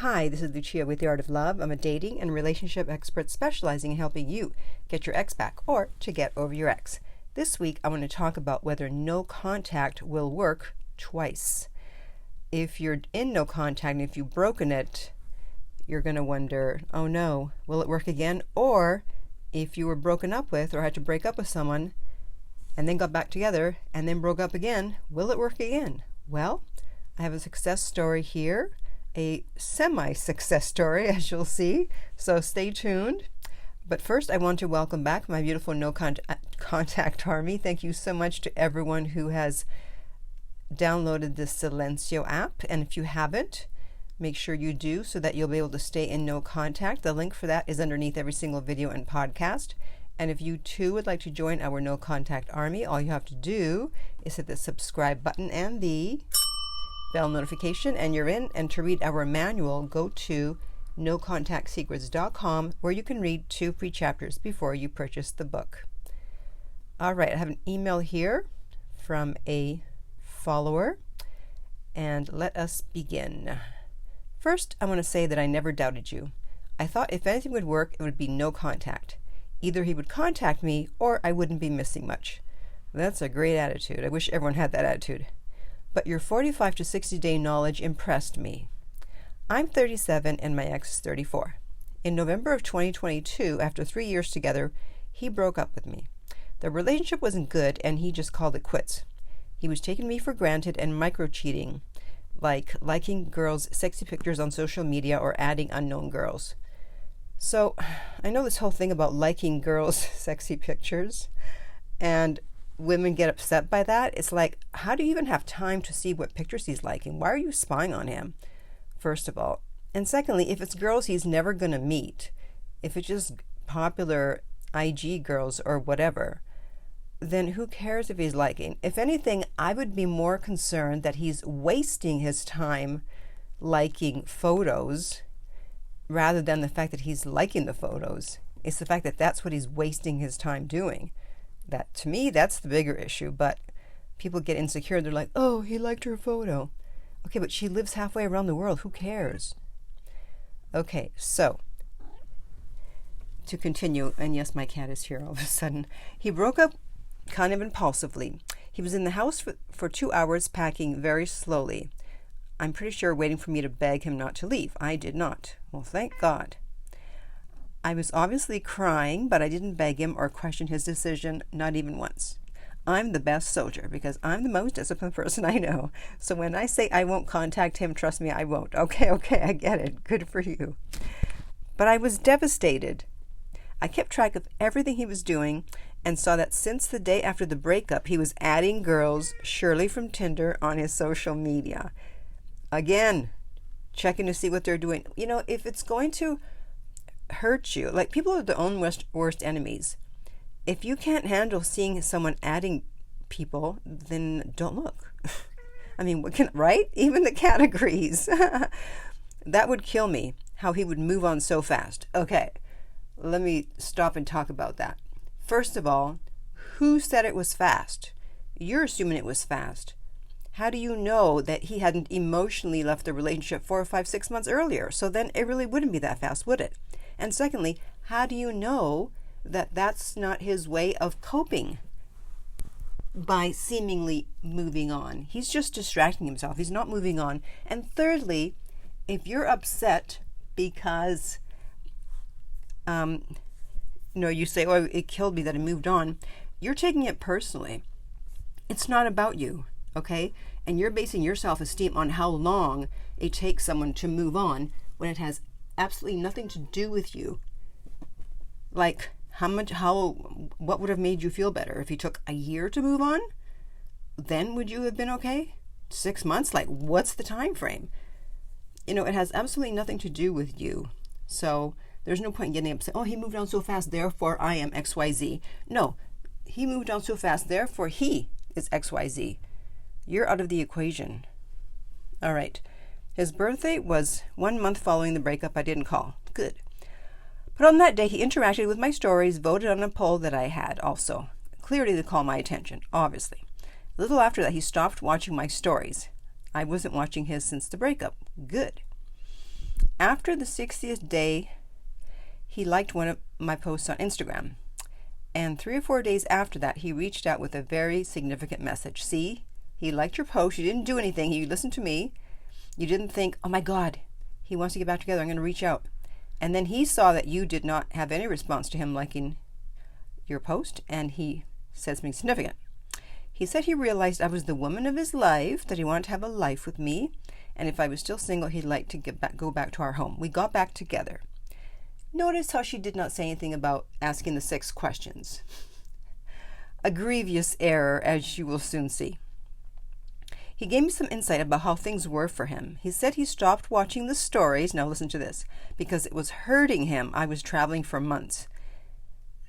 Hi, this is Lucia with The Art of Love. I'm a dating and relationship expert specializing in helping you get your ex back or to get over your ex. This week, I want to talk about whether no contact will work twice. If you're in no contact and if you've broken it, you're going to wonder, oh no, will it work again? Or if you were broken up with or had to break up with someone and then got back together and then broke up again, will it work again? Well, I have a success story here. A semi-success story, as you'll see, so stay tuned. But first, I want to welcome back my beautiful No Contact Army. Thank you so much to everyone who has downloaded the Silencio app, and if you haven't, make sure you do so that you'll be able to stay in no contact. The link for that is underneath every single video and podcast. And if you too would like to join our No Contact Army, all you have to do is hit the subscribe button and the bell notification and you're in. And to read our manual, go to nocontactsecrets.com where you can read 2 free chapters before you purchase the book. All right, I have an email here from a follower, and let us begin. First, I want to say that I never doubted you. I thought if anything would work, it would be no contact. Either he would contact me or I wouldn't be missing much. That's a great attitude. I wish everyone had that attitude. But your 45 to 60 day knowledge impressed me. I'm 37 and my ex is 34. In November of 2022, after 3 years together, he broke up with me. The relationship wasn't good and he just called it quits. He was taking me for granted and micro-cheating, like liking girls' sexy pictures on social media or adding unknown girls. So I know this whole thing about liking girls' sexy pictures, and women get upset by that. It's like, how do you even have time to see what pictures he's liking? Why are you spying on him, first of all? And secondly, if it's girls he's never going to meet, if it's just popular IG girls or whatever, then who cares if he's liking? If anything, I would be more concerned that he's wasting his time liking photos rather than the fact that he's liking the photos. It's the fact that that's what he's wasting his time doing. That, to me, that's the bigger issue. But people get insecure. They're like, oh, he liked her photo. Okay, but she lives halfway around the world. Who cares? Okay, so to continue, and yes, my cat is here all of a sudden. He broke up kind of impulsively. He was in the house for 2 hours, packing very slowly. I'm pretty sure waiting for me to beg him not to leave. I did not. Well, thank God. I was obviously crying, but I didn't beg him or question his decision, not even once. I'm the best soldier because I'm the most disciplined person I know. So when I say I won't contact him, trust me, I won't. Okay, I get it. Good for you. But I was devastated. I kept track of everything he was doing and saw that since the day after the breakup, he was adding girls, surely from Tinder, on his social media. Again, checking to see what they're doing. You know, if it's going to hurt you, like, people are their own worst enemies. If you can't handle seeing someone adding people, then don't look. I mean, right? Even the cat agrees. That would kill me, how he would move on so fast. Okay, let me stop and talk about that. First of all, who said it was fast? You're assuming it was fast. How do you know that he hadn't emotionally left the relationship 4 or 5, 6 months earlier? So then it really wouldn't be that fast, would it? And secondly, how do you know that that's not his way of coping by seemingly moving on? He's just distracting himself. He's not moving on. And thirdly, if you're upset because you say, oh, it killed me that I moved on, you're taking it personally. It's not about you, okay? And you're basing your self-esteem on how long it takes someone to move on when it has absolutely nothing to do with you. Like, what would have made you feel better? If he took a year to move on, then would you have been okay? 6 months? Like, what's the time frame? It has absolutely nothing to do with you. So there's no point in getting upset. Oh, he moved on so fast, therefore I am XYZ. No, he moved on so fast, therefore he is XYZ. You're out of the equation. All right. His birthday was 1 month following the breakup. I didn't call. Good. But on that day, he interacted with my stories, voted on a poll that I had also. Clearly to call my attention, obviously. A little after that, he stopped watching my stories. I wasn't watching his since the breakup. Good. After the 60th day, he liked one of my posts on Instagram. And 3 or 4 days after that, he reached out with a very significant message. See, he liked your post. You didn't do anything. He listened to me. You didn't think, oh my God, he wants to get back together. I'm going to reach out. And then he saw that you did not have any response to him liking your post, and he said something significant. He said he realized I was the woman of his life, that he wanted to have a life with me, and if I was still single, he'd like to go back to our home. We got back together. Notice how she did not say anything about asking the 6 questions. A grievous error, as you will soon see. He gave me some insight about how things were for him. He said he stopped watching the stories, now listen to this, because it was hurting him. I was traveling for months.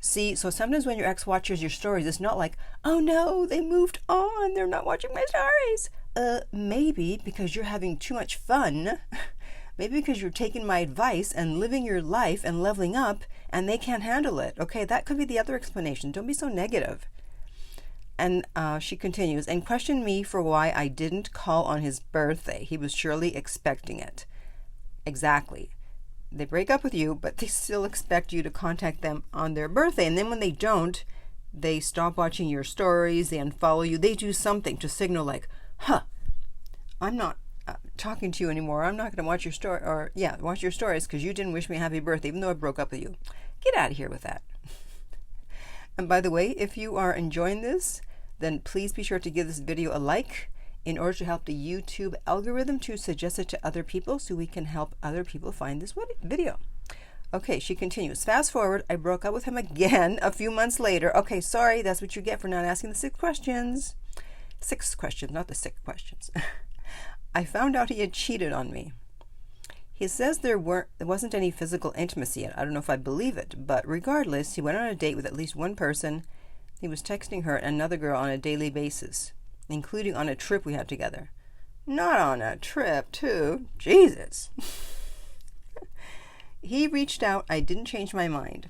See, so sometimes when your ex watches your stories, it's not like, oh no, they moved on, they're not watching my stories. Maybe because you're having too much fun. Maybe because you're taking my advice and living your life and leveling up, and they can't handle it. Okay, that could be the other explanation. Don't be so negative. And she continues, and questioned me for why I didn't call on his birthday. He was surely expecting it. Exactly. They break up with you, but they still expect you to contact them on their birthday. And then when they don't, they stop watching your stories, they unfollow you, they do something to signal like, I'm not talking to you anymore. I'm not going to watch your story, or watch your stories because you didn't wish me a happy birthday, even though I broke up with you. Get out of here with that. And by the way, if you are enjoying this, then please be sure to give this video a like in order to help the YouTube algorithm to suggest it to other people so we can help other people find this video. Okay, she continues. Fast forward, I broke up with him again a few months later. Okay, sorry, that's what you get for not asking the 6 questions. 6 questions, not the 6 questions. I found out he had cheated on me. He says there wasn't any physical intimacy yet. I don't know if I believe it, but regardless, he went on a date with at least one person. He was texting her and another girl on a daily basis, including on a trip we had together. Not on a trip, too. Jesus. He reached out. I didn't change my mind.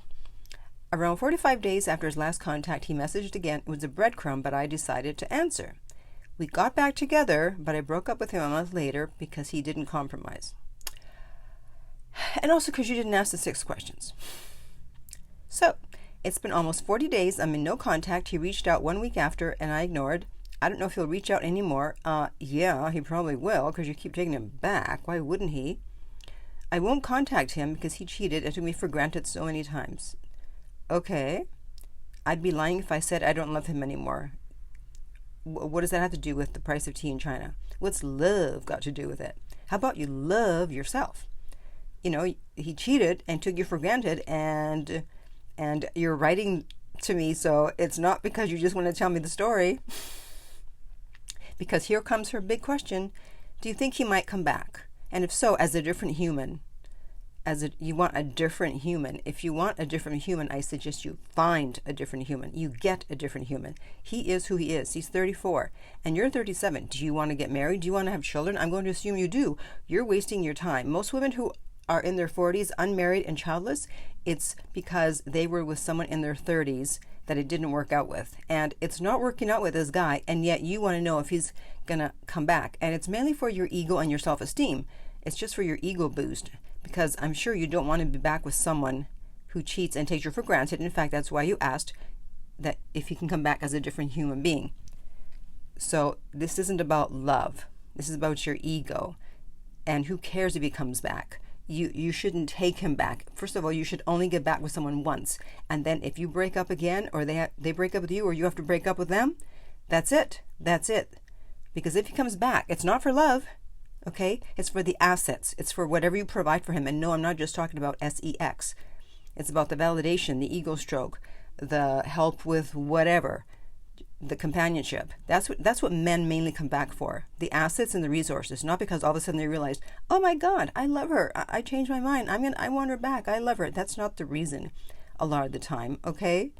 Around 45 days after his last contact, he messaged again. It was a breadcrumb, but I decided to answer. We got back together, but I broke up with him a month later because he didn't compromise. And also because you didn't ask the 6 questions. So, it's been almost 40 days. I'm in no contact. He reached out 1 week after, and I ignored. I don't know if he'll reach out anymore. Yeah, he probably will, because you keep taking him back. Why wouldn't he? I won't contact him because he cheated and took me for granted so many times. Okay. I'd be lying if I said I don't love him anymore. What does that have to do with the price of tea in China? What's love got to do with it? How about you love yourself? You know, he cheated and took you for granted, and you're writing to me, so it's not because you just want to tell me the story. Because here comes her big question. Do you think he might come back? And if so, as a different human? You want a different human. If you want a different human, I suggest you find a different human. You get a different human. He is who he is. He's 34 and you're 37. Do you want to get married? Do you want to have children? I'm going to assume you do. You're wasting your time. Most women who are in their 40s, unmarried and childless, it's because they were with someone in their 30s that it didn't work out with. And it's not working out with this guy, and yet you want to know if he's going to come back. And it's mainly for your ego and your self-esteem. It's just for your ego boost, because I'm sure you don't want to be back with someone who cheats and takes you for granted. In fact, that's why you asked that if he can come back as a different human being. So this isn't about love. This is about your ego. And who cares if he comes back? You shouldn't take him back. First of all, you should only get back with someone once. And then if you break up again, or they break up with you, or you have to break up with them, that's it. That's it. Because if he comes back, it's not for love. Okay? It's for the assets. It's for whatever you provide for him. And no, I'm not just talking about sex. It's about the validation, the ego stroke, the help with whatever, the companionship. That's what men mainly come back for. The assets and the resources. Not because all of a sudden they realize, oh my God, I love her. I changed my mind. I want her back. I love her. That's not the reason a lot of the time. Okay?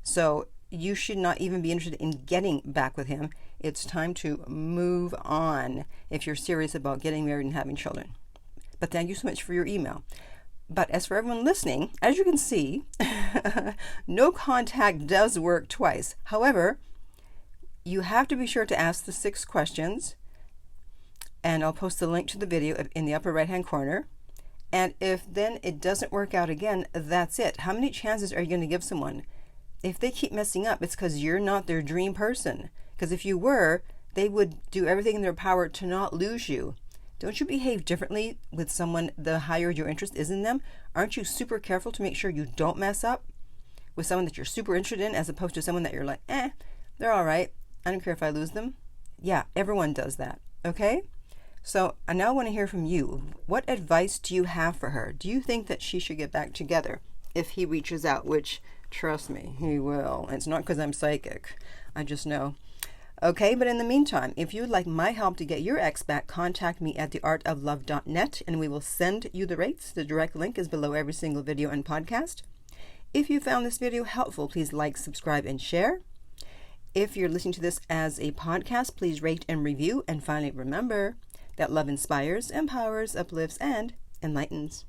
So you should not even be interested in getting back with him. It's time to move on if you're serious about getting married and having children. But thank you so much for your email. But as for everyone listening, as you can see, no contact does work twice. However, you have to be sure to ask the 6 questions, and I'll post the link to the video in the upper right-hand corner. And if then it doesn't work out again, that's it. How many chances are you going to give someone? If they keep messing up, it's because you're not their dream person. Because if you were, they would do everything in their power to not lose you. Don't you behave differently with someone the higher your interest is in them? Aren't you super careful to make sure you don't mess up with someone that you're super interested in, as opposed to someone that you're like, they're all right. I don't care if I lose them. Yeah, everyone does that. Okay? So I now want to hear from you. What advice do you have for her? Do you think that she should get back together if he reaches out, which, trust me, he will. It's not because I'm psychic. I just know. Okay, but in the meantime, if you'd like my help to get your ex back, contact me at theartoflove.net and we will send you the rates. The direct link is below every single video and podcast. If you found this video helpful, please like, subscribe, and share. If you're listening to this as a podcast, please rate and review. And finally, remember that love inspires, empowers, uplifts, and enlightens.